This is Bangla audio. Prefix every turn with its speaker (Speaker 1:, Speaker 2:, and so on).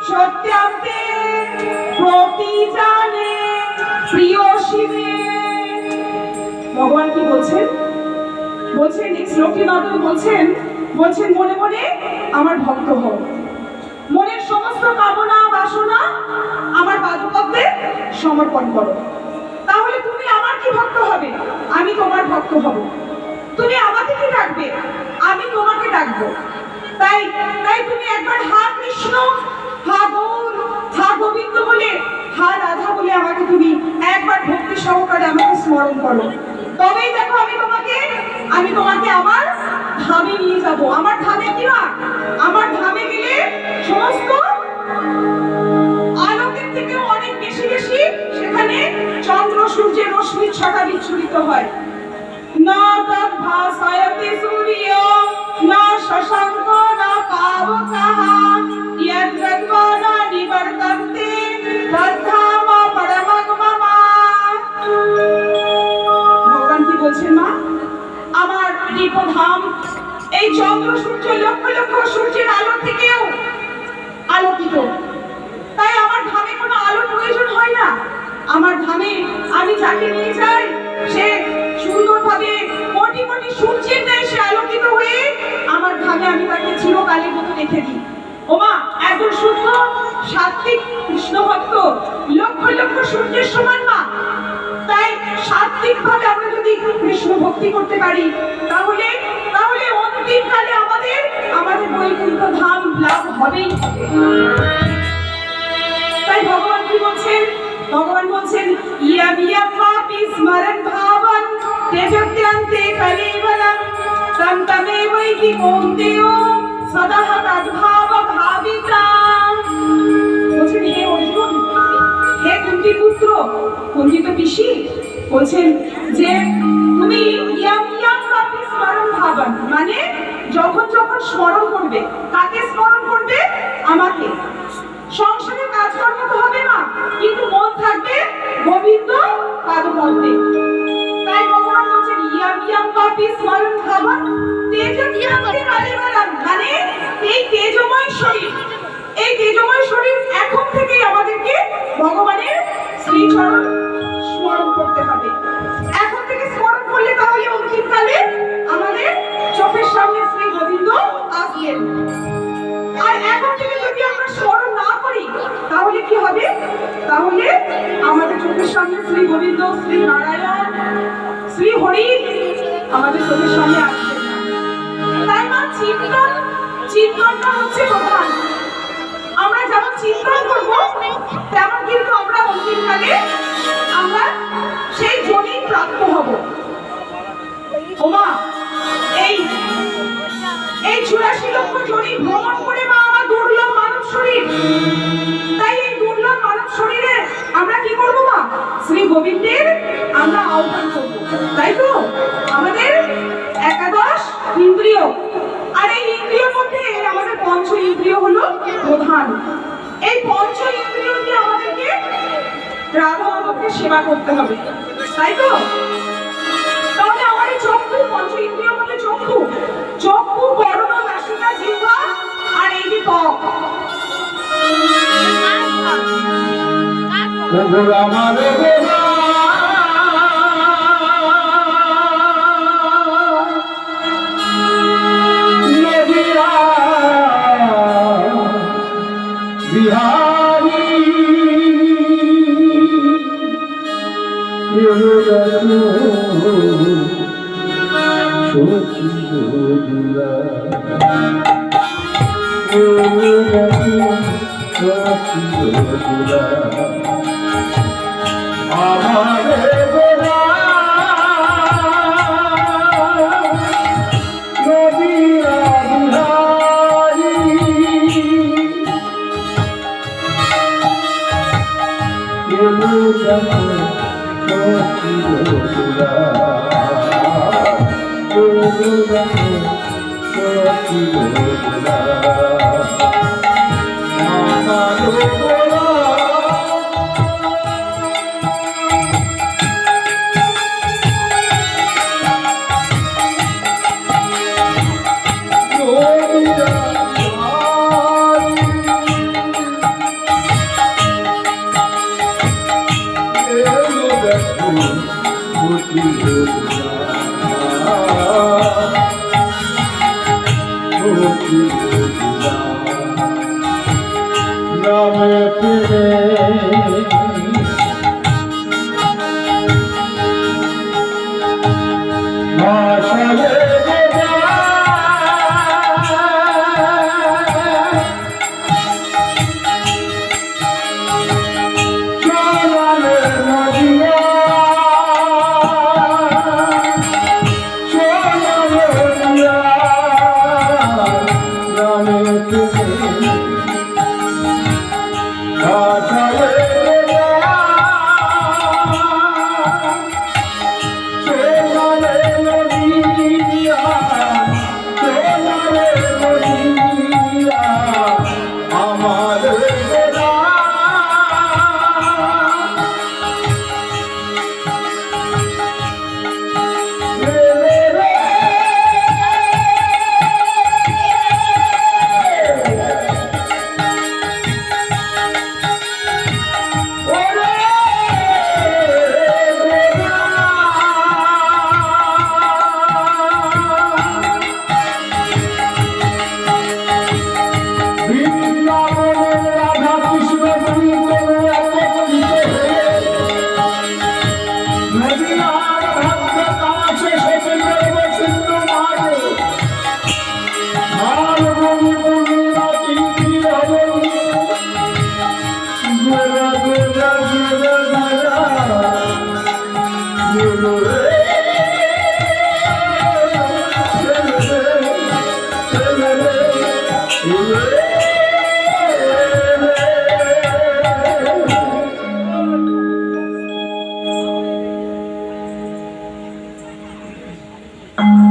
Speaker 1: সত্যান্তে প্রতিজানে প্রিয় শিবে। ভগবান কি বলছেন? বলছেন এই শ্লোকে মাধব বলছেন মনে মনে আমার ভক্ত হও, মনের সমস্ত কামনা বাসনা আমার পাদপদ্মে সমর্পণ করো, তাহলে তুমি আমার কি ভক্ত হবে? আমি তোমার ভক্ত হব। তুমি আমাকে কি ডাকবে? আমি তোমাকে ডাকবো। তাই তাই তুমি একবার হা কৃষ্ণ, হা গৌর, হা গোবিন্দ বলে, হা রাধা বলে আমাকে তুমি একবার ভক্তি সহকারে আমাকে স্মরণ করো। তবেই দেখো আমি তোমাকে আমার ধামে নিয়ে যাব। আমার ধামে কি না? আমার ধামে গেলে সমস্ত আলোকের থেকেও অনেক বেশি বেশি সেখানে চন্দ্র সূর্যের রশ্মির ছটা বিচ্ছুরিত হয়। না তৎ ভাসায়তে সূর্য, না শশাঙ্ক, না পাবকঃ, ইয়দ্গত্বা না নিবর্তন্তে তদ্ধাম পরমং মম। ভগবান কি বলছেন মা? আমার দীপধাম এই চন্দ্র সূর্য লক্ষ লক্ষ সূর্যের আলো থেকেও আলোকিত। তাই আমার ধামে কোনো আলোর প্রয়োজন হয় না। আমার ধামে আমি যাকে নিয়ে যাই সে সুন্দরভাবে কোটি কোটি সূর্যের ন্যায় সে আলোকিত হয়ে আমার ধামে আমি তাকে চিরকালের মতো রেখে দিই। ওমা, একজন শুদ্ধ সাত্বিক কৃষ্ণ ভক্ত লক্ষ লক্ষ সূর্যের সমান মা। তাই সাত্বিক ভাবে আমরা যদি কৃষ্ণ ভক্তি করতে পারি তাহলে অন্তিমকালে আমাদের বৈকুণ্ঠ ধাম লাভ হবেই। তাই ভগবান কি বলছেন? ভগবান বলছেন ইয়াম ইয়াম মাপি স্মরণ ভাবন তেজত্যান্তে কলেবরম তম তমেবৈতি কৌন্তেয় সদা তদ্ভাব ভাবিতাম। বলছেন হে অর্জুন, হে কুন্তি পুত্র, কুন্তিত পিসি বলছেন যে তুমি ইয়াম ইয়াম মাপি স্মরণ ভাবন মানে যখন যখন স্মরণ করবে, কাকে স্মরণ করবে? আমাকে। সংসারে কাজকর্ম তো হবে না, কিন্তু মন থাকবে গোবিন্দ পাদপদ্মে। তাই ভগবান বলছেন ইয়াম ইয়াম পাপি স্মরণ ভাবন তেজত্যান্তে কলেবরম মানে এই তেজময় শরীর এখন থেকেই আমাদেরকে ভগবানের শ্রীচরণ স্মরণ করতে হবে। এখন থেকে স্মরণ করলে তাহলে অন্তিমকালে আমাদের চোখের সামনে শ্রী গোবিন্দ আসবেন। আর এখন থেকে যদি আমরা স্মরণ না করি তাহলে কি হবে? তাহলে আমাদের চোখের সামনে শ্রী গোবিন্দ, শ্রী নারায়ণ, শ্রী হরি আমাদের চোখের সামনে আসবেন না। তাই মা চিন্তনটা হচ্ছে প্রধান। আমরা যেমন চিন্তন করবো তেমন কিন্তু আমরা অন্তিমকালে আমরা সেই জনি প্রাপ্ত হব। ওমা, এই 84 লক্ষ জনি ভ্রমণ করে মা আমার দুর্লভ মানব শরীর। তাই এই দুর্লভ মানব শরীরে আমরা কি করব মা? শ্রী গোবিন্দের আমরা আহ্বান করব। তাই তো আমাদের একাদশ ইন্দ্রিয়, আর এই ইন্দ্রিয়ের মধ্যে আমাদের পঞ্চ ইন্দ্রিয় হলো প্রধান। এই পঞ্চ ইন্দ্রিয় দিয়ে আমাদেরকে রাধা মাধবকে সেবা করতে হবে। তাই তো? তাহলে আমার এই চক্ষু, পঞ্চ ইন্দ্রিয়ের মধ্যে চক্ষু, বর্ণ, নাসিকা, জিহ্বা আর এই যে ত্বক।
Speaker 2: Thank you.